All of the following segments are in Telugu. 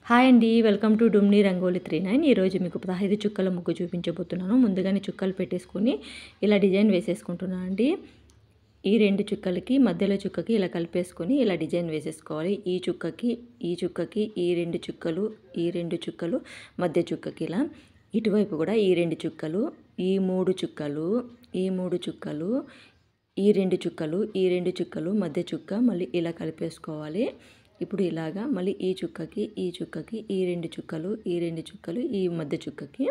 హాయ్ అండి, వెల్కమ్ టు డుమ్ని రంగోలి 39. ఈరోజు మీకు 15 చుక్కల ముగ్గు చూపించబోతున్నాను. ముందుగానే చుక్కలు పెట్టేసుకొని ఇలా డిజైన్ వేసేసుకుంటున్నాను అండి. ఈ రెండు చుక్కలకి మధ్యలో చుక్కకి ఇలా కలిపేసుకొని ఇలా డిజైన్ వేసేసుకోవాలి. ఈ చుక్కకి ఈ రెండు చుక్కలు మధ్య చుక్కకి ఇలా, ఇటువైపు కూడా ఈ రెండు చుక్కలు, ఈ మూడు చుక్కలు, ఈ రెండు చుక్కలు మధ్య చుక్క మళ్ళీ ఇలా కలిపేసుకోవాలి. ఇప్పుడు ఇలాగా మళ్ళీ ఈ చుక్కకి ఈ రెండు చుక్కలు, ఈ మధ్య చుక్కకి,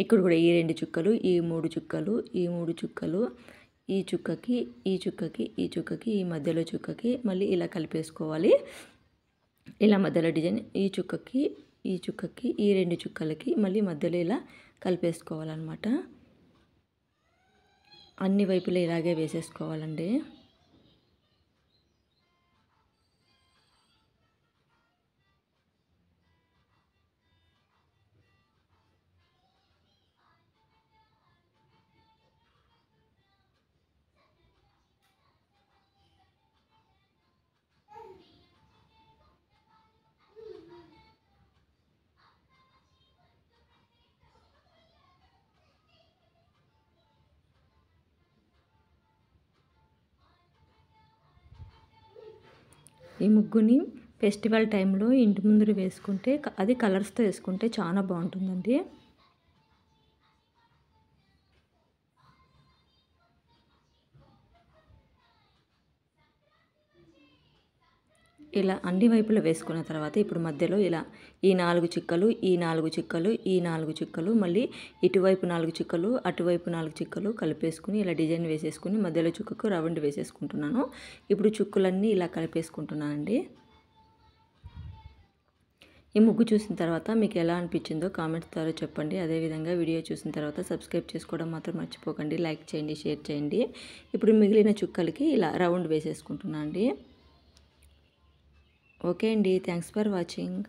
ఇక్కడ కూడా ఈ రెండు చుక్కలు, ఈ మూడు చుక్కలు, ఈ చుక్కకి ఈ మధ్యలో చుక్కకి మళ్ళీ ఇలా కలిపేసుకోవాలి. ఇలా మధ్యలో డిజైన్ ఈ చుక్కకి ఈ రెండు చుక్కలకి మళ్ళీ మధ్యలో ఇలా కలిపేసుకోవాలన్నమాట. అన్ని వైపులా ఇలాగే వేసేసుకోవాలండి. ఈ ముగ్గుని ఫెస్టివల్ టైంలో ఇంటి ముందర వేసుకుంటే, అది కలర్స్తో వేసుకుంటే చాలా బాగుంటుందండి. ఇలా అన్ని వైపులా వేసుకున్న తర్వాత ఇప్పుడు మధ్యలో ఇలా ఈ నాలుగు చుక్కలు మళ్ళీ ఇటువైపు 4 చుక్కలు, అటువైపు 4 చుక్కలు కలిపేసుకుని ఇలా డిజైన్ వేసేసుకుని మధ్యలో చుక్కకు రౌండ్ వేసేసుకుంటున్నాను. ఇప్పుడు చుక్కలన్నీ ఇలా కలిపేసుకుంటున్నానండి. ఈ ముగ్గు చూసిన తర్వాత మీకు ఎలా అనిపించిందో కామెంట్స్ ద్వారా చెప్పండి. అదేవిధంగా వీడియో చూసిన తర్వాత సబ్స్క్రైబ్ చేసుకోవడం మాత్రం మర్చిపోకండి. లైక్ చేయండి, షేర్ చేయండి. ఇప్పుడు మిగిలిన చుక్కలకి ఇలా రౌండ్ వేసేసుకుంటున్నాను అండి. ఓకే అండి, థ్యాంక్స్ ఫర్ వాచింగ్.